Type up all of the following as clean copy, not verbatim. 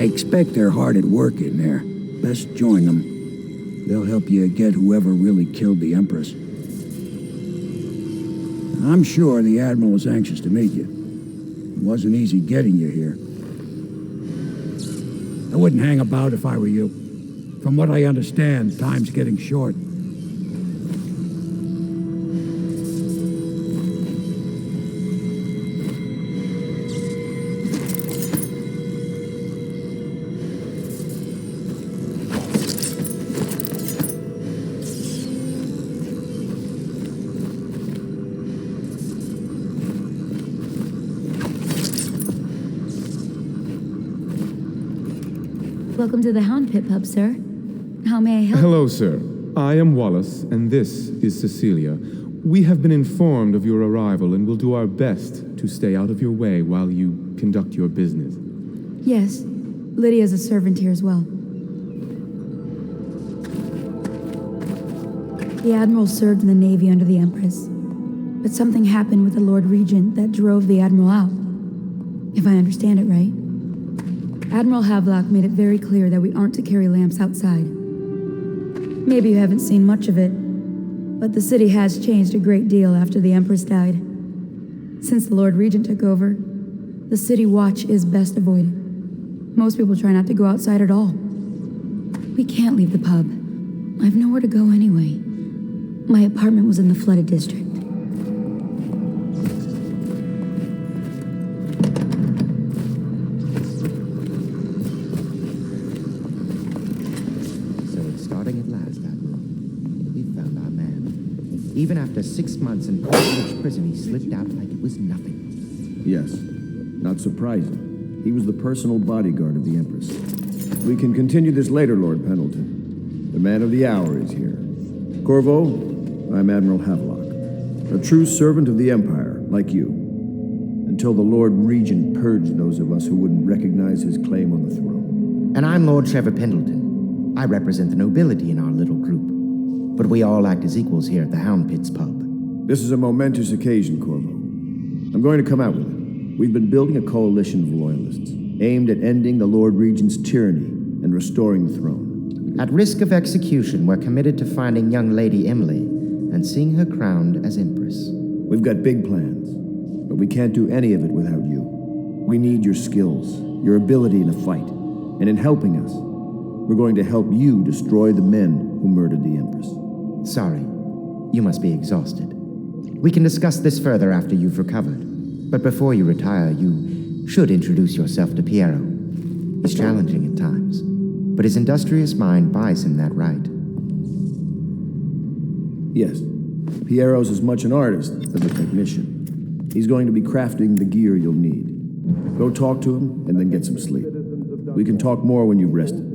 I expect they're hard at work in there. Best join them. They'll help you get whoever really killed the Empress. I'm sure the Admiral was anxious to meet you. It wasn't easy getting you here. I wouldn't hang about if I were you. From what I understand, time's getting short. Welcome to the Hound Pit Pub, sir. How may I help? Hello, sir. I am Wallace, and this is Cecilia. We have been informed of your arrival and will do our best to stay out of your way while you conduct your business. Yes. Lydia's a servant here as well. The Admiral served in the Navy under the Empress, but something happened with the Lord Regent that drove the Admiral out. If I understand it right. Admiral Havelock made it very clear that we aren't to carry lamps outside. Maybe you haven't seen much of it, but the city has changed a great deal after the Empress died. Since the Lord Regent took over, the city watch is best avoided. Most people try not to go outside at all. We can't leave the pub. I've nowhere to go anyway. My apartment was in the flooded district. Even after 6 months in Coldridge prison, he slipped out like it was nothing. Yes. Not surprising. He was the personal bodyguard of the Empress. We can continue this later, Lord Pendleton. The man of the hour is here. Corvo, I'm Admiral Havelock. A true servant of the Empire, like you. Until the Lord Regent purged those of us who wouldn't recognize his claim on the throne. And I'm Lord Trevor Pendleton. I represent the nobility in our little group. But we all act as equals here at the Hound Pits pub. This is a momentous occasion, Corvo. I'm going to come out with it. We've been building a coalition of loyalists, aimed at ending the Lord Regent's tyranny and restoring the throne. At risk of execution, we're committed to finding young Lady Emily and seeing her crowned as Empress. We've got big plans, but we can't do any of it without you. We need your skills, your ability in a fight, and in helping us, we're going to help you destroy the men who murdered the Empress. Sorry, you must be exhausted. We can discuss this further after you've recovered. But before you retire, you should introduce yourself to Piero. He's challenging at times, but his industrious mind buys him that right. Yes, Piero's as much an artist as a technician. He's going to be crafting the gear you'll need. Go talk to him and then get some sleep. We can talk more when you've rested.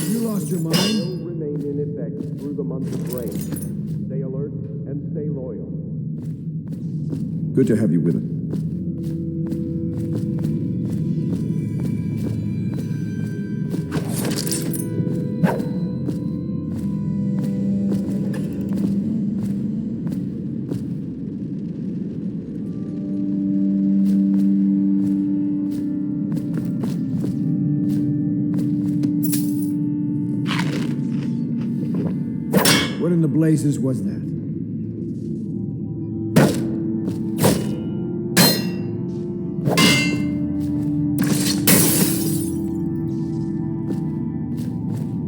You lost your mind? Will remain in effect through the month of rain. Stay alert and stay loyal. Good to have you with us. What in the blazes was that?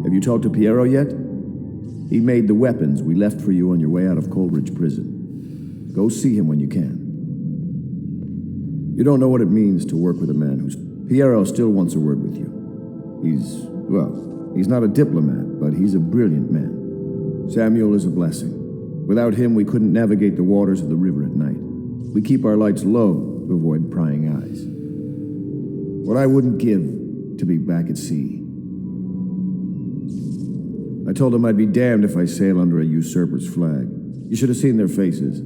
Have you talked to Piero yet? He made the weapons we left for you on your way out of Coleridge Prison. Go see him when you can. You don't know what it means to work with a man who's... Piero still wants a word with you. He's not a diplomat, but he's a brilliant man. Samuel is a blessing. Without him, we couldn't navigate the waters of the river at night. We keep our lights low to avoid prying eyes. What I wouldn't give to be back at sea. I told them I'd be damned if I sail under a usurper's flag. You should have seen their faces.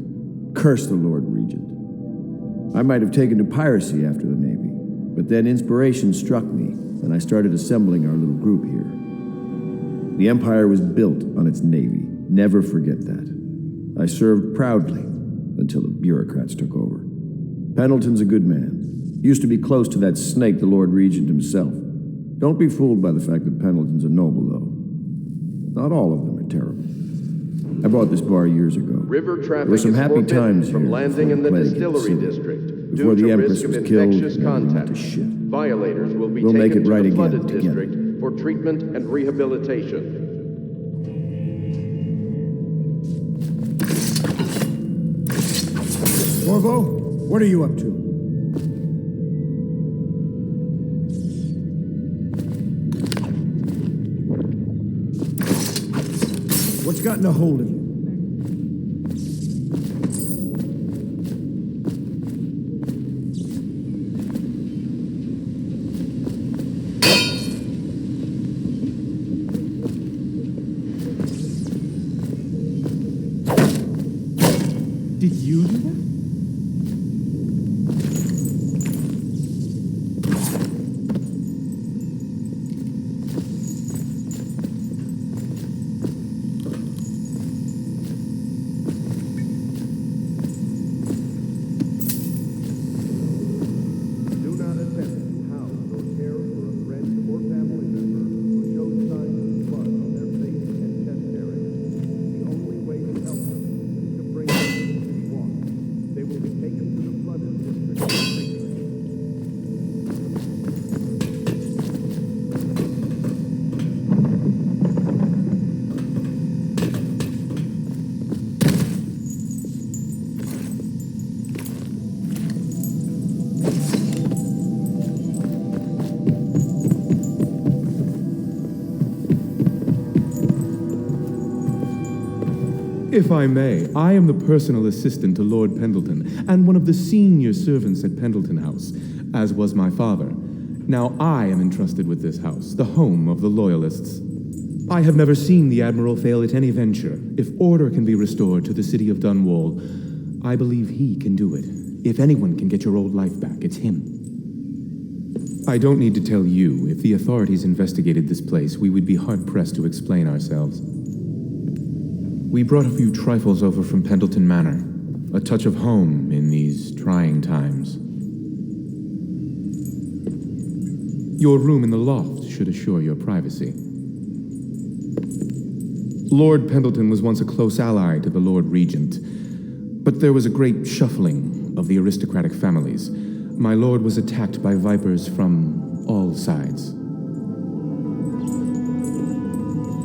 Curse the Lord Regent. I might have taken to piracy after the Navy, but then inspiration struck me, and I started assembling our little group here. The Empire was built on its Navy. Never forget that. I served proudly until the bureaucrats took over. Pendleton's a good man. Used to be close to that snake, the Lord Regent himself. Don't be fooled by the fact that Pendleton's a noble, though. Not all of them are terrible. I bought this bar years ago. River There traffic were some is happy forbidden times from here landing in the before the plague hit distillery city. district Before due the to Empress risk of was killed, infectious everyone went contact. to shit. Violators will be We'll make taken it right to the again flooded together. district for treatment and rehabilitation. Corvo, what are you up to? What's gotten a hold of you? Did you do that? Do not attempt to house or care for a friend or family member who shows signs of blood on their face and chest area. The only way to help them is to bring them to city walk. They will be taken to the flooded district for treatment. If I may, I am the personal assistant to Lord Pendleton, and one of the senior servants at Pendleton House, as was my father. Now I am entrusted with this house, the home of the Loyalists. I have never seen the Admiral fail at any venture. If order can be restored to the city of Dunwall, I believe he can do it. If anyone can get your old life back, it's him. I don't need to tell you, if the authorities investigated this place, we would be hard-pressed to explain ourselves. We brought a few trifles over from Pendleton Manor. A touch of home in these trying times. Your room in the loft should assure your privacy. Lord Pendleton was once a close ally to the Lord Regent, but there was a great shuffling of the aristocratic families. My lord was attacked by vipers from all sides.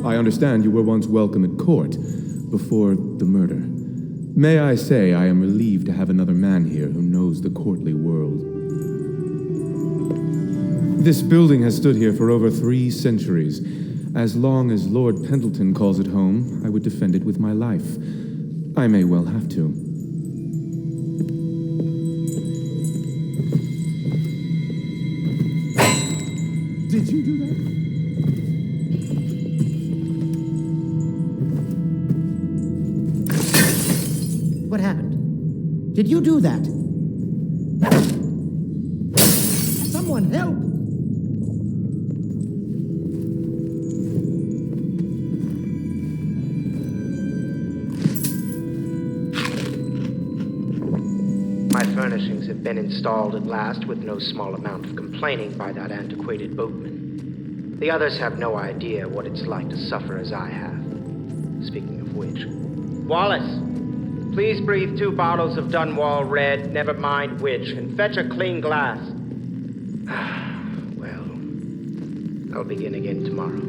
I understand you were once welcome at court, before the murder. May I say I am relieved to have another man here who knows the courtly world. This building has stood here for over 3 centuries. As long as Lord Pendleton calls it home, I would defend it with my life. I may well have to. Did you do that? What happened? Did you do that? Someone help! My furnishings have been installed at last with no small amount of complaining by that antiquated boatman. The others have no idea what it's like to suffer as I have. Speaking of which... Wallace! Please breathe 2 bottles of Dunwall Red, never mind which, and fetch a clean glass. Well, I'll begin again tomorrow.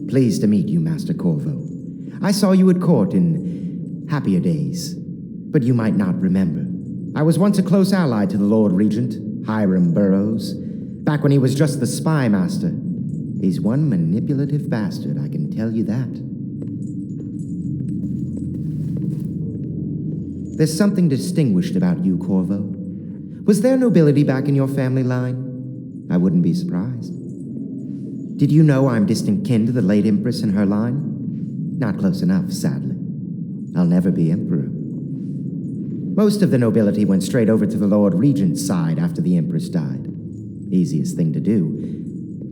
Pleased to meet you, Master Corvo. I saw you at court in happier days, but you might not remember. I was once a close ally to the Lord Regent, Hiram Burroughs, back when he was just the spy master. He's one manipulative bastard, I can tell you that. There's something distinguished about you, Corvo. Was there nobility back in your family line? I wouldn't be surprised. Did you know I'm distant kin to the late Empress and her line? Not close enough, sadly. I'll never be emperor. Most of the nobility went straight over to the Lord Regent's side after the Empress died. Easiest thing to do.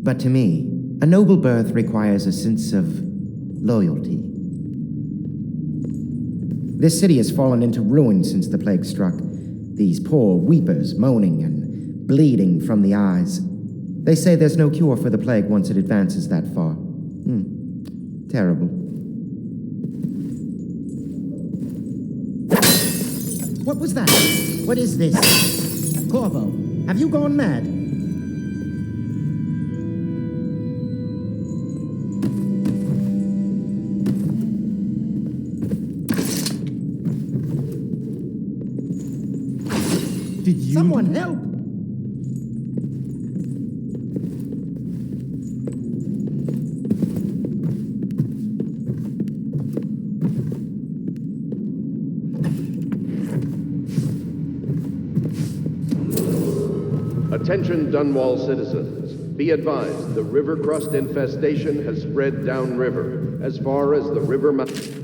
But to me, A noble birth requires a sense of loyalty. This city has fallen into ruin since the plague struck. These poor weepers moaning and bleeding from the eyes. They say there's no cure for the plague once it advances that far. Terrible. What was that? What is this? Corvo, have you gone mad? Did you... Someone help! Attention Dunwall citizens. Be advised, the river crust infestation has spread downriver, as far as the river mouth.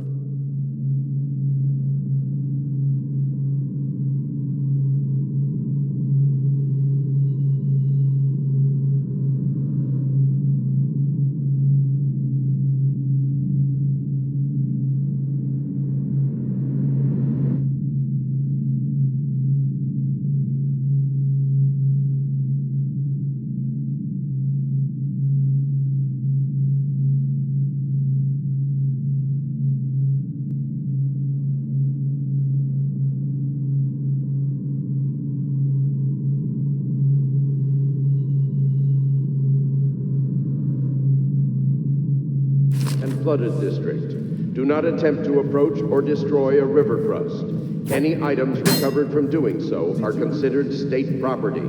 Flooded district. Do not attempt to approach or destroy a river crust. Any items recovered from doing so are considered state property.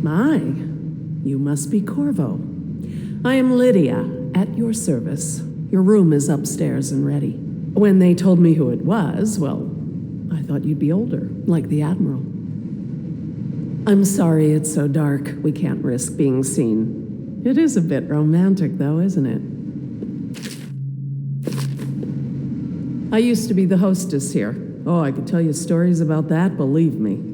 My, you must be Corvo. I am Lydia, at your service. Your room is upstairs and ready. When they told me who it was, well, I thought you'd be older, like the Admiral. I'm sorry it's so dark. We can't risk being seen. It is a bit romantic, though, isn't it? I used to be the hostess here. Oh, I could tell you stories about that, believe me.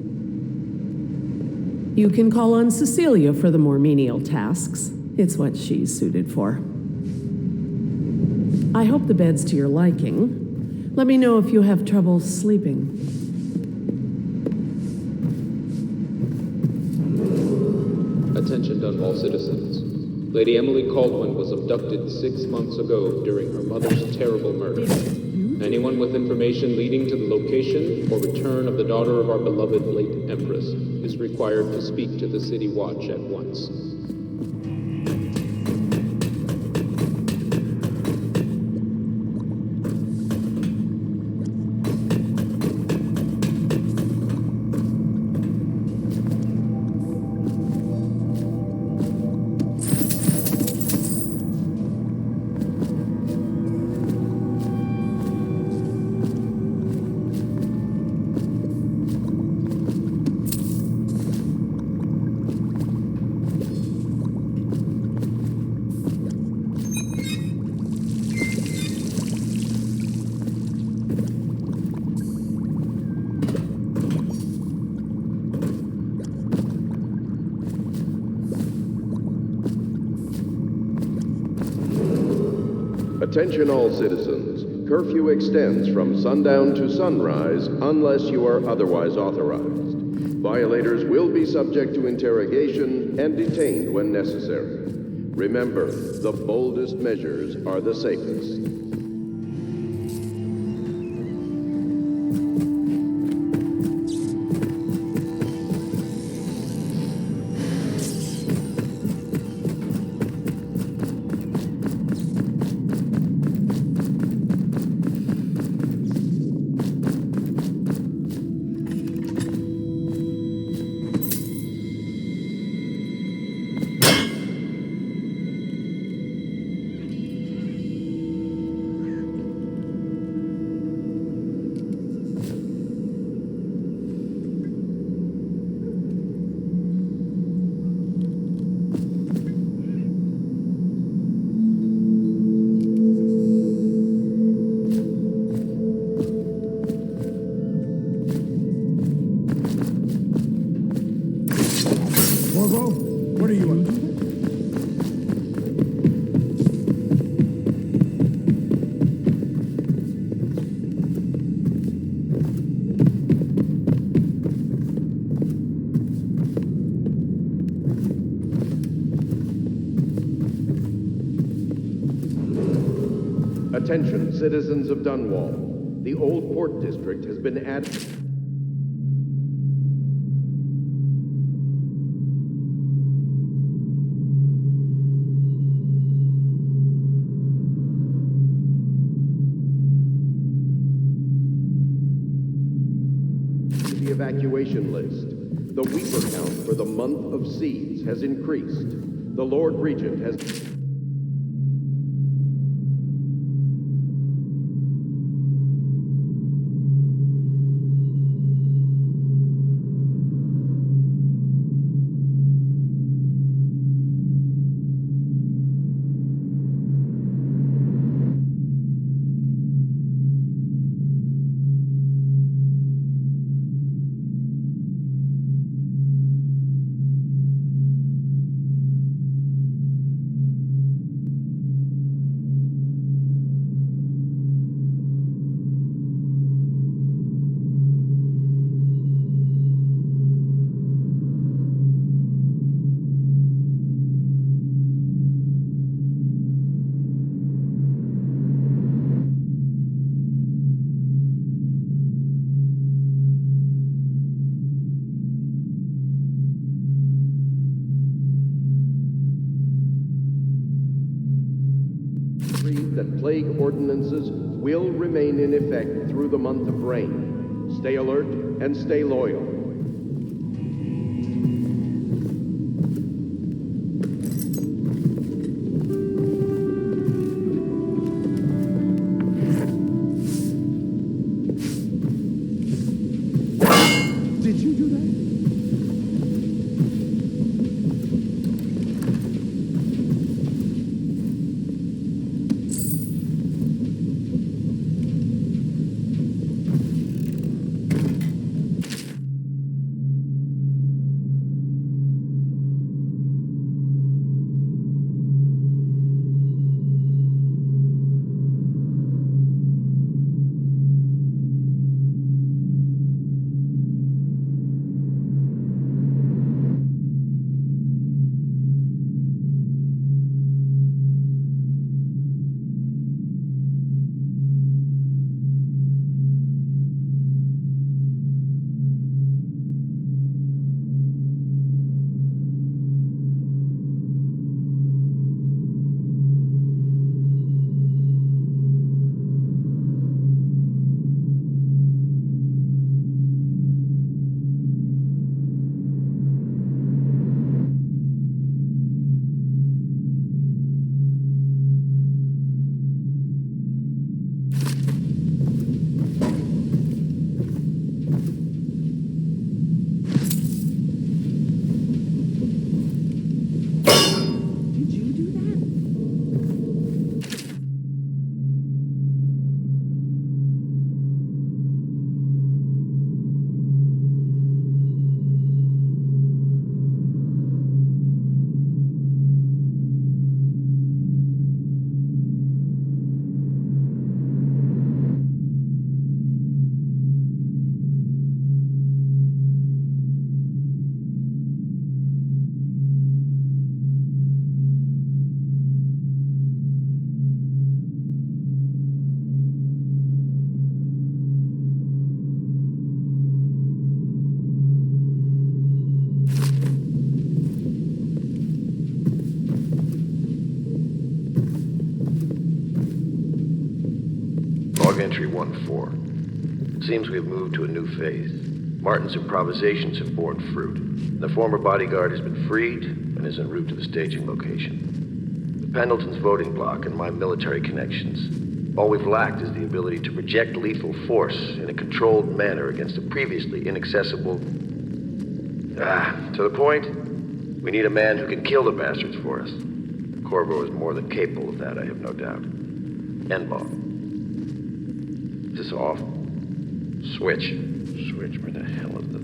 You can call on Cecilia for the more menial tasks. It's what she's suited for. I hope the bed's to your liking. Let me know if you have trouble sleeping. Attention Dunwall citizens. Lady Emily Caldwin was abducted 6 months ago during her mother's terrible murder. Anyone with information leading to the location or return of the daughter of our beloved late Empress is required to speak to the City Watch at once. Attention all citizens. Curfew extends from sundown to sunrise unless you are otherwise authorized. Violators will be subject to interrogation and detained when necessary. Remember, the boldest measures are the safest. Corvo, what are you up to? Attention, citizens of Dunwall. The Old Port District has been added. The evacuation list. The Weeper count for the month of seeds has increased. The Lord Regent has... that plague ordinances will remain in effect through the month of rain. Stay alert and stay loyal. Did you do that? Entry 1-4. It seems we have moved to a new phase. Martin's improvisations have borne fruit. The former bodyguard has been freed and is en route to the staging location. With Pendleton's voting block and my military connections, all we've lacked is the ability to project lethal force in a controlled manner against a previously inaccessible... to the point, we need a man who can kill the bastards for us. Corvo is more than capable of that, I have no doubt. N-bomb. Is this off? Switch. Switch, where the hell is the...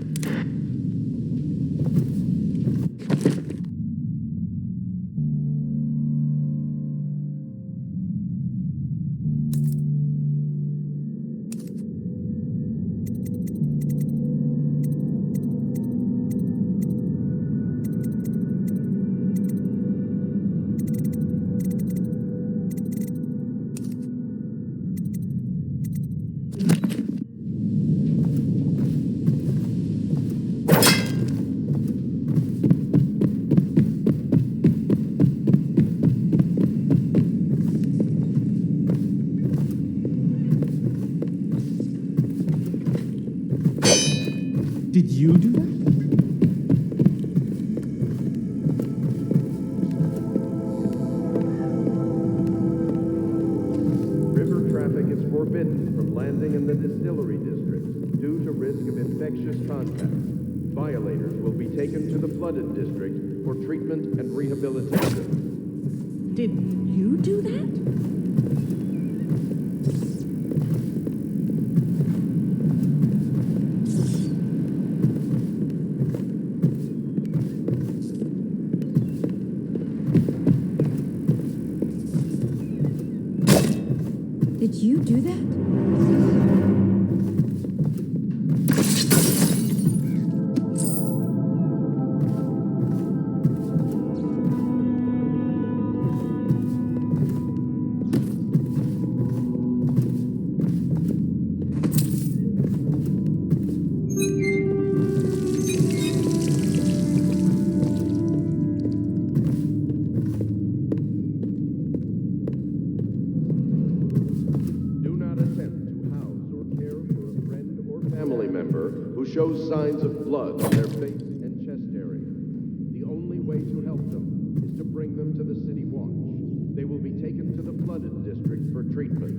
Did you do that? River traffic is forbidden from landing in the distillery district due to risk of infectious contact. Violators will be taken to the flooded district for treatment and rehabilitation. Did you do that? Did you do that? Do not attempt to house or care for a friend or family member who shows signs of blood on their face and chest area. The only way to help them is to bring them to the city watch. They will be taken to the flooded district for treatment.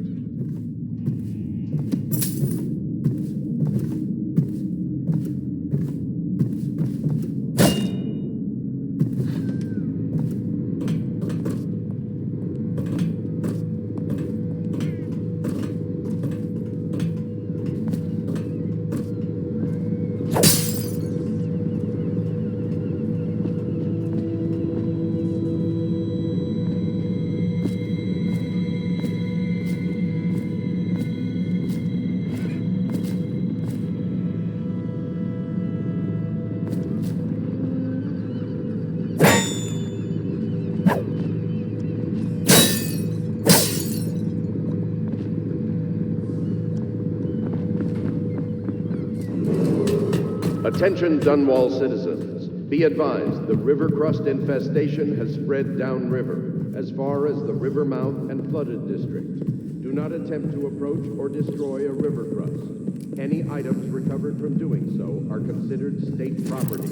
Attention Dunwall citizens. Be advised, the river crust infestation has spread downriver, as far as the river mouth and flooded district. Do not attempt to approach or destroy a river crust. Any items recovered from doing so are considered state property.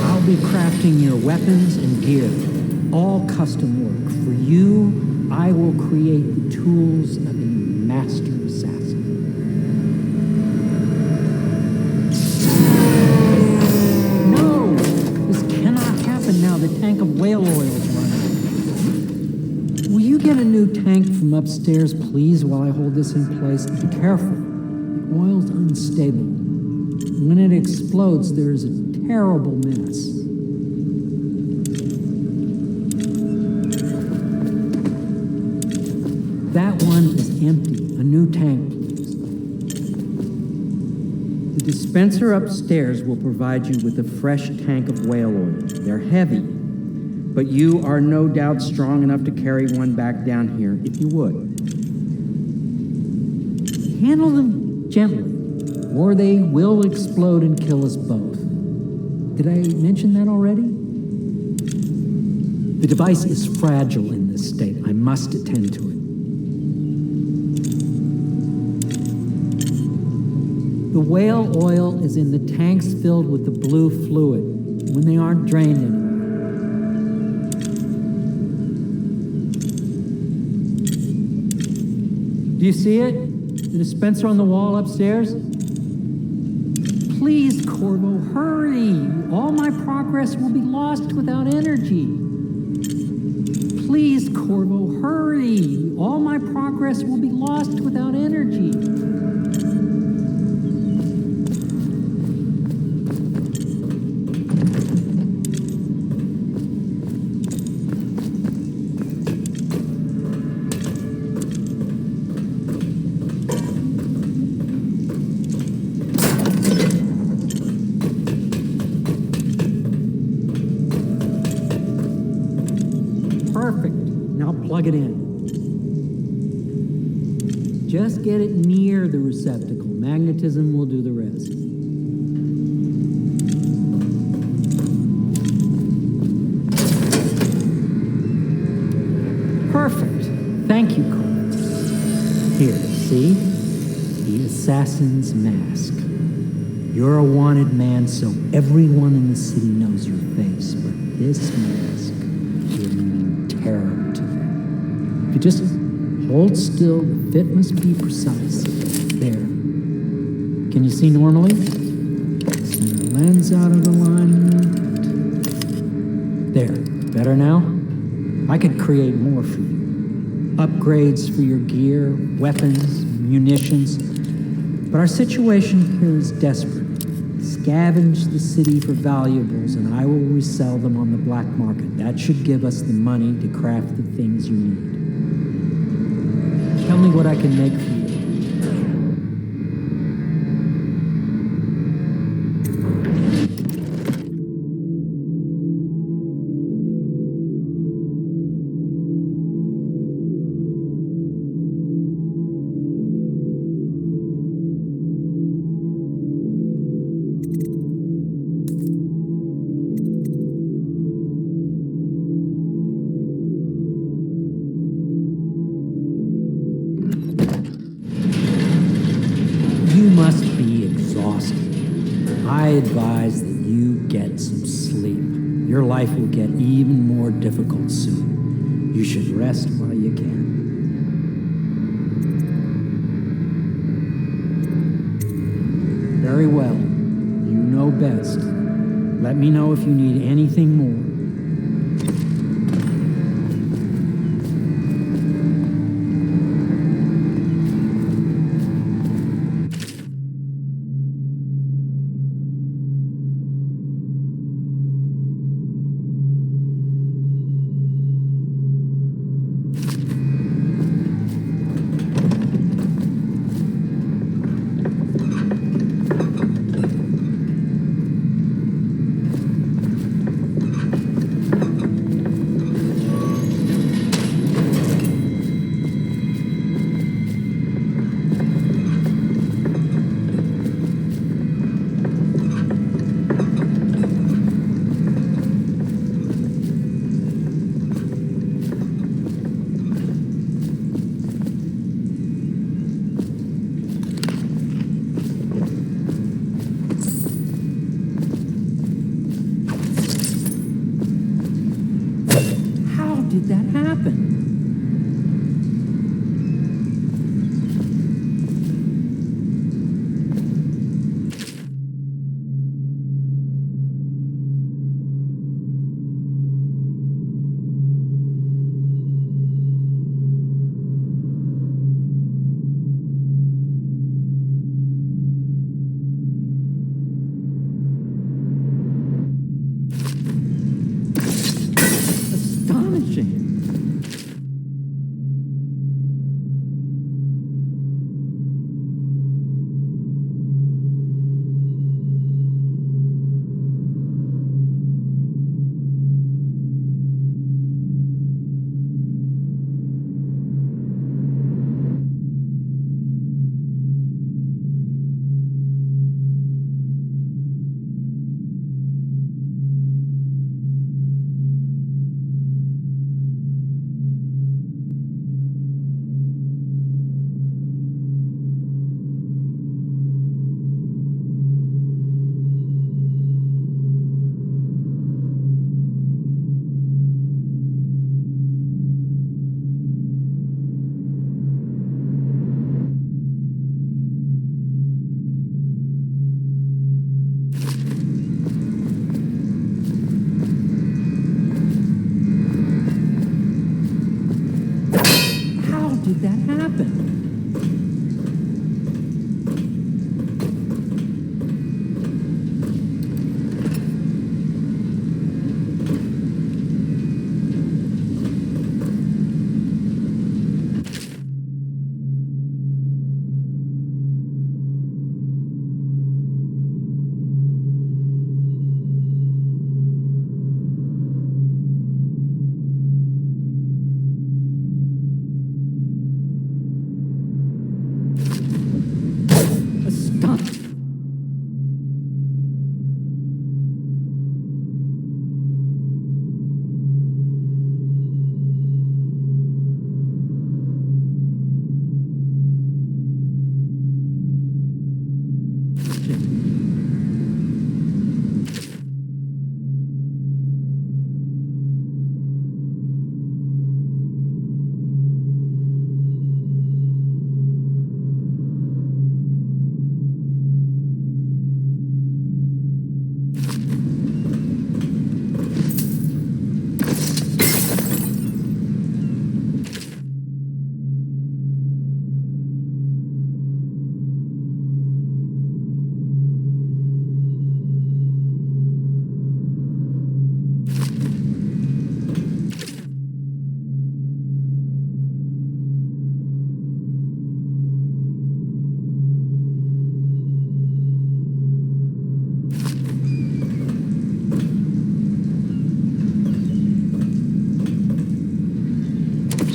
I'll be crafting your weapons and gear, all custom work. For you, I will create the tools of a master assassin. No! This cannot happen now. The tank of whale oil is running. Will you get a new tank from upstairs, please, while I hold this in place? Be careful. The oil's unstable. When it explodes, there is a terrible mess. That one is empty. A new tank, please. The dispenser upstairs will provide you with a fresh tank of whale oil. They're heavy, but you are no doubt strong enough to carry one back down here if you would. Handle them gently, or they will explode and kill us both. Did I mention that already? The device is fragile in this state. I must attend to it. The whale oil is in the tanks filled with the blue fluid when they aren't drained anymore. Do you see it? The dispenser on the wall upstairs? Please, Corvo, hurry! All my progress will be lost without energy. Please, Corvo, hurry! All my progress will be lost without energy. Perfect. Now plug it in. Just get it near the receptacle. Magnetism will do the rest. Perfect. Thank you, Cole. Here, see? The assassin's mask. You're a wanted man, so everyone in the city knows your face, but this mask will mean terror to them. If you just hold still, the fit must be precise. There. Can you see normally? Send the lens out of alignment. There. Better now? I could create more for you. Upgrades for your gear, weapons, munitions. But our situation here is desperate. Scavenge the city for valuables, and I will resell them on the black market. That should give us the money to craft the things you need. Tell me what I can make for you. You must be exhausted. I advise that you get some sleep. Your life will get even more difficult soon. You should rest while you can. Very well. You know best. Let me know if you need anything more. make that happen?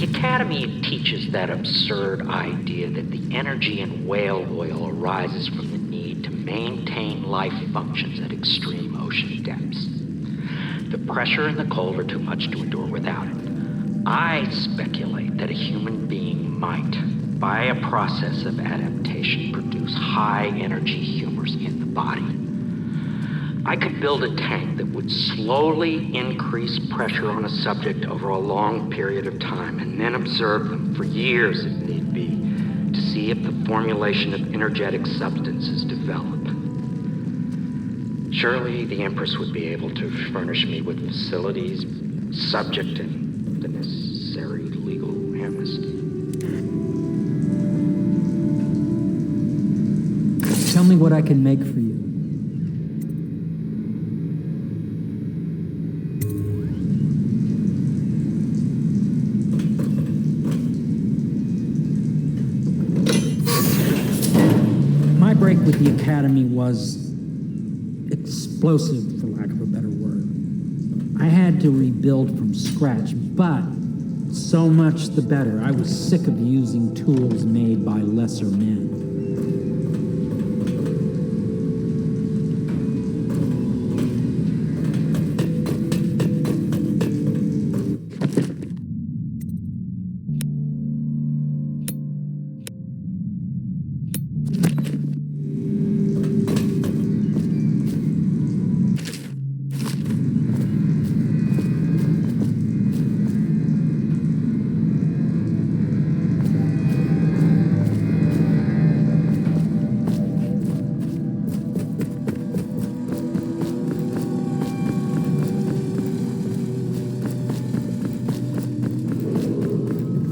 Academy teaches that absurd idea that the energy in whale oil arises from the need to maintain life functions at extreme ocean depths. The pressure and the cold are too much to endure without it. I speculate that a human being might, by a process of adaptation, produce high-energy humors in the body. I could build a tank that would slowly increase pressure on a subject over a long period of time and then observe them for years if need be to see if the formulation of energetic substances develop. Surely the Empress would be able to furnish me with facilities, subject, and the necessary legal amnesty. Tell me what I can make for you. My break with the Academy was explosive, for lack of a better word. I had to rebuild from scratch, but so much the better. I was sick of using tools made by lesser men.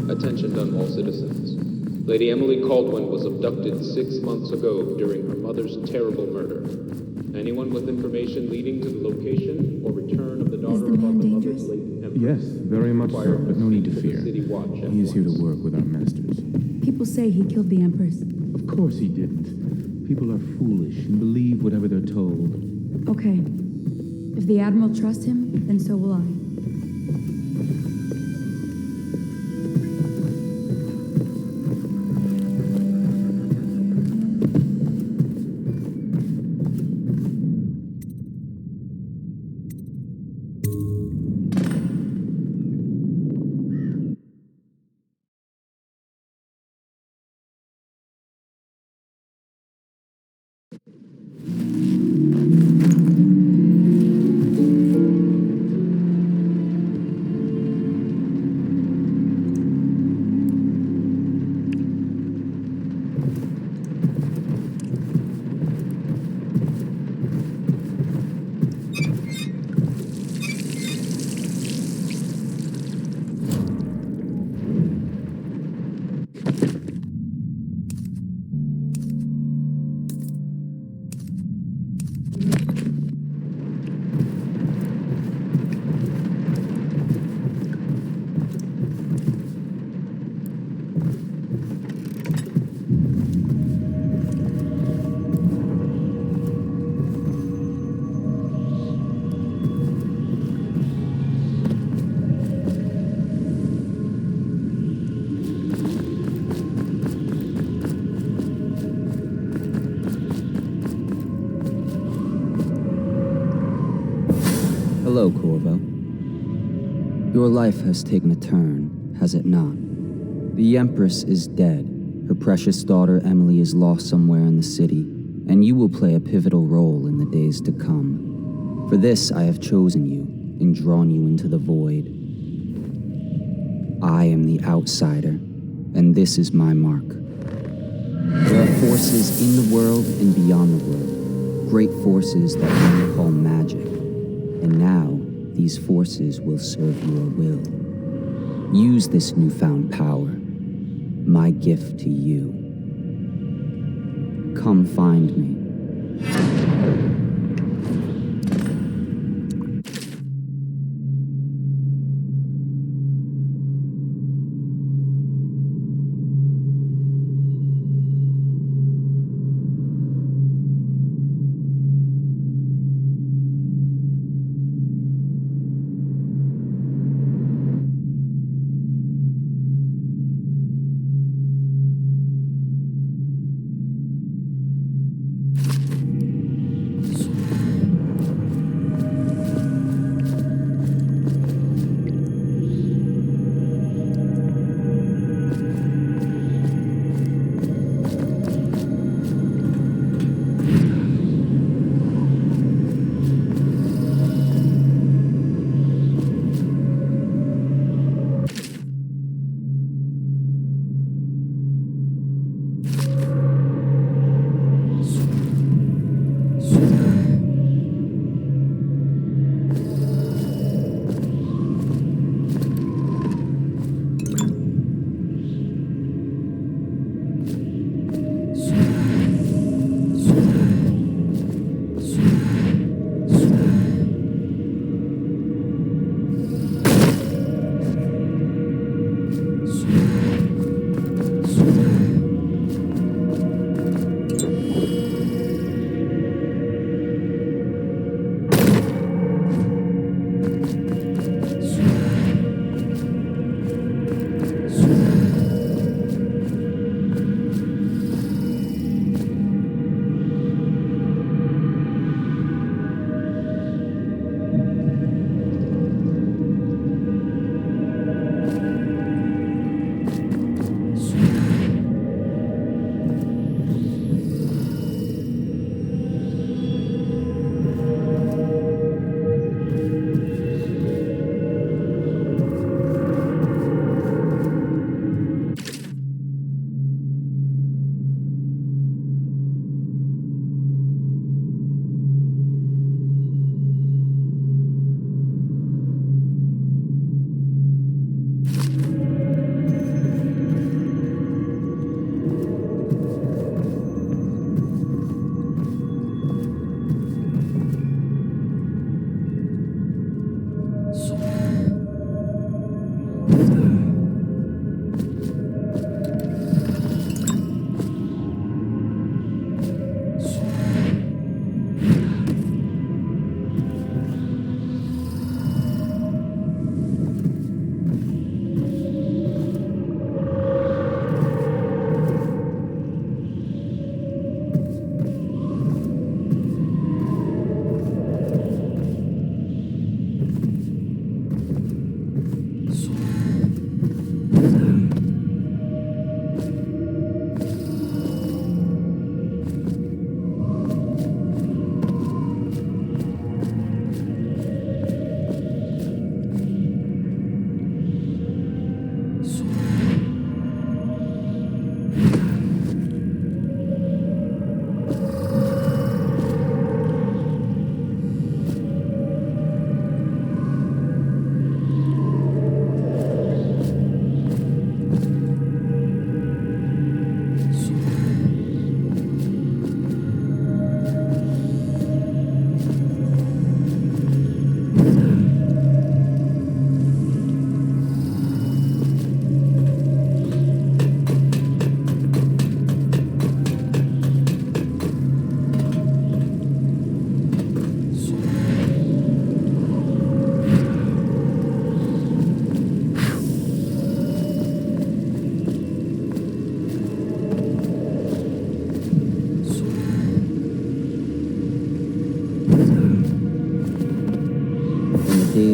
Attention Dunwall citizens. Lady Emily Caldwin was abducted 6 months ago during her mother's terrible murder. Anyone with information leading to the location or return of the daughter of our beloved late Empress? Yes, very much so, but no need to fear. City Watch at He is here to once. work with our masters. People say he killed the Empress. Of course he didn't. People are foolish and believe whatever they're told. Okay. If the Admiral trusts him, then so will I. Hello, Corvo. Your life has taken a turn, has it not? The Empress is dead. Her precious daughter Emily is lost somewhere in the city, and you will play a pivotal role in the days to come. For this I have chosen you and drawn you into the void. I am the outsider, and this is my mark. There are forces in the world and beyond the world, great forces that men call magic. And now, these forces will serve your will. Use this newfound power, my gift to you. Come find me.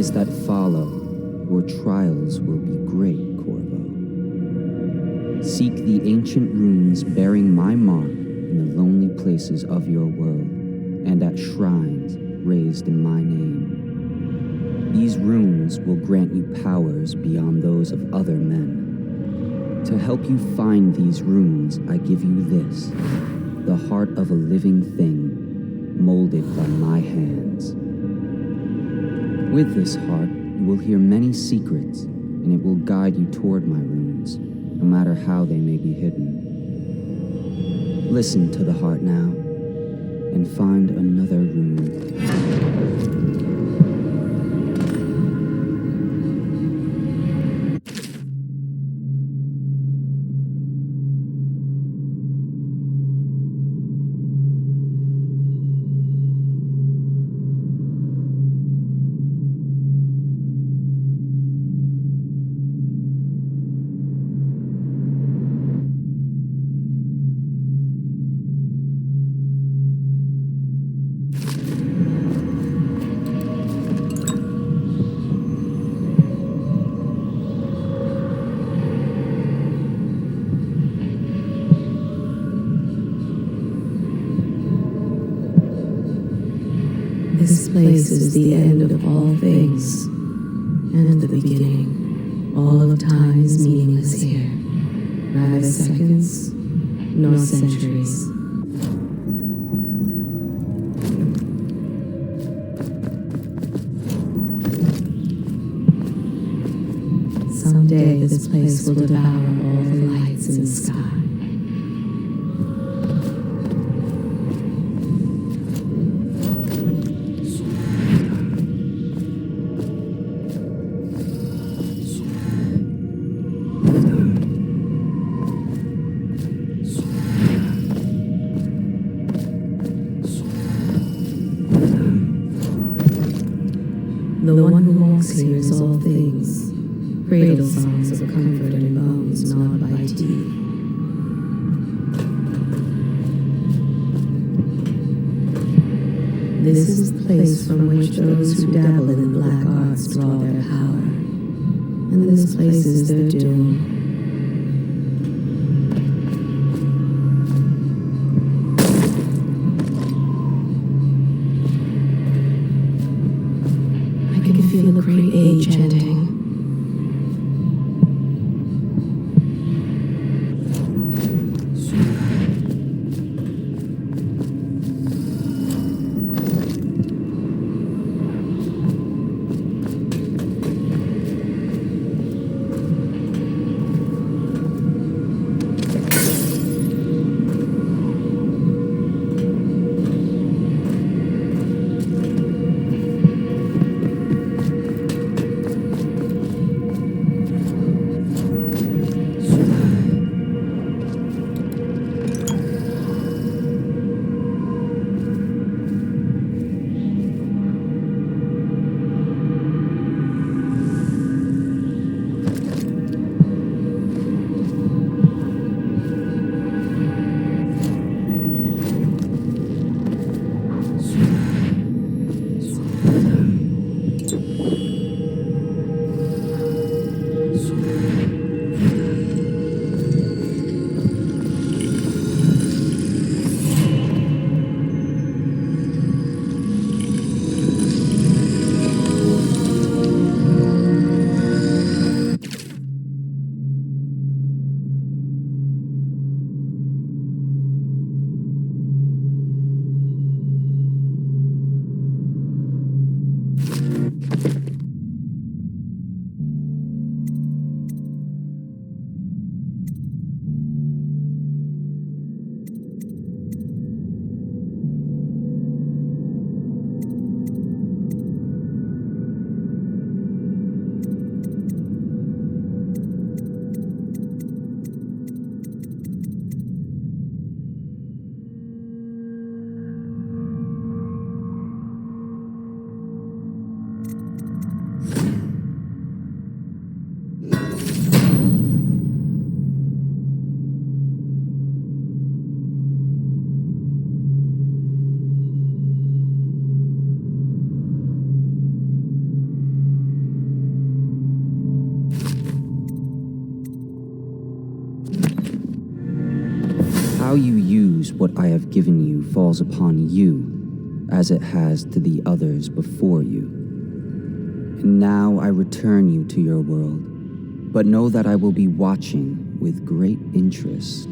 days that follow, your trials will be great, Corvo. Seek the ancient runes bearing my mark in the lonely places of your world, and at shrines raised in my name. These runes will grant you powers beyond those of other men. To help you find these runes, I give you this, the heart of a living thing, molded by my hands. With this heart, you will hear many secrets, and it will guide you toward my runes, no matter how they may be hidden. Listen to the heart now, and find another rune. This place is the end of all things, and the beginning. All of time is meaningless here. Neither seconds, nor centuries. Someday this place will devour all the lights in the sky. The one who walks here is all things. Cradle songs of comfort and bones gnawed by teeth. This is the place from which those who dabble in the black arts draw their power. And this place is their doom. I can feel a great age ending. How you use what I have given you falls upon you, as it has to the others before you. And now I return you to your world, but know that I will be watching with great interest.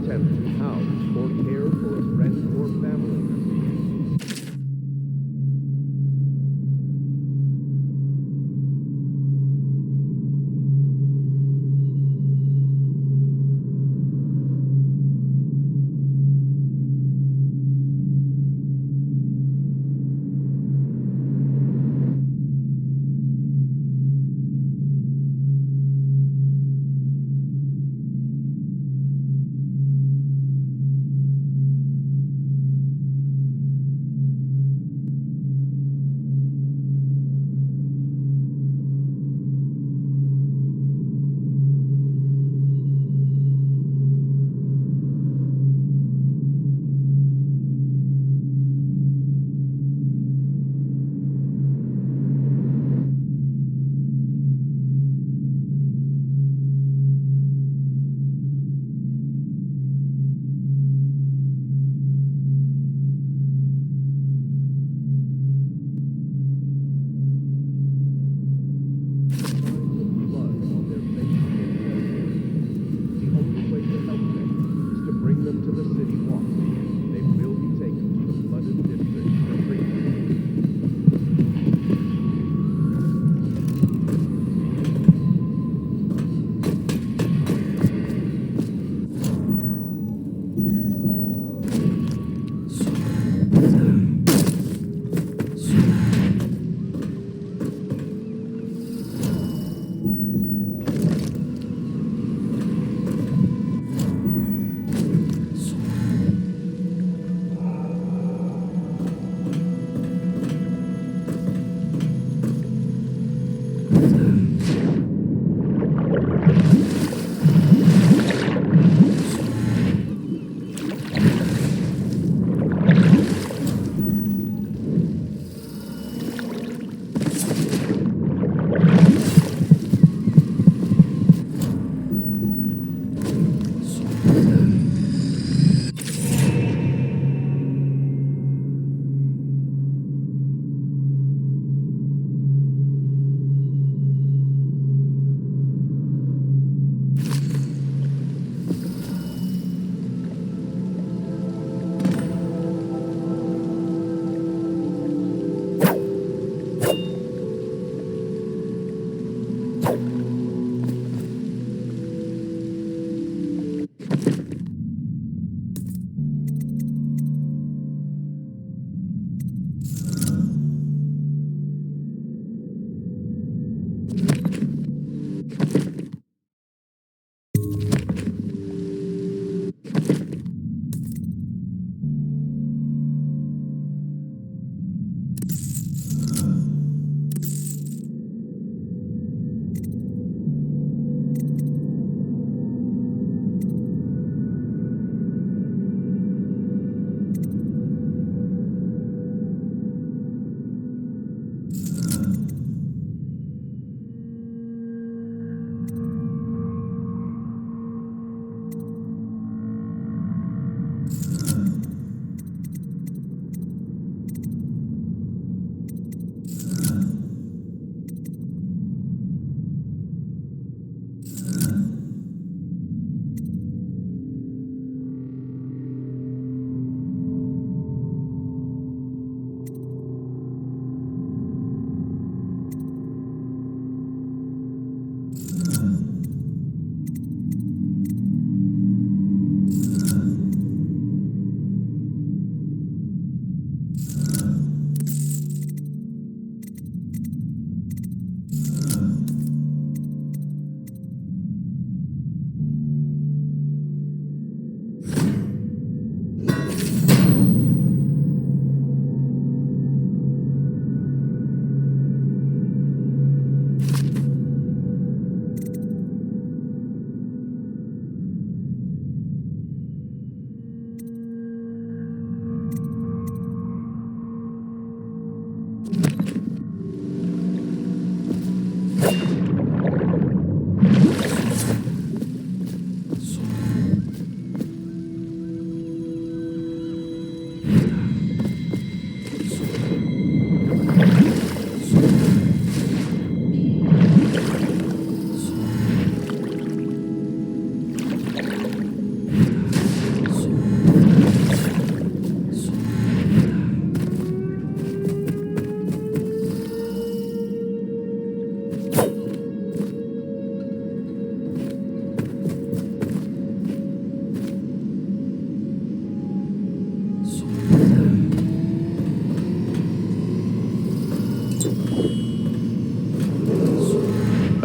attempt to house or care for a friend or family member.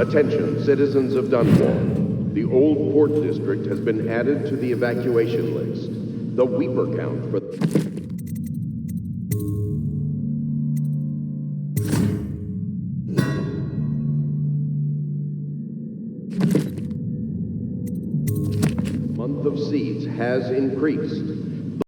Attention, citizens of Dunwall. The Old Port District has been added to the evacuation list. The Weeper count for... month of seeds has increased.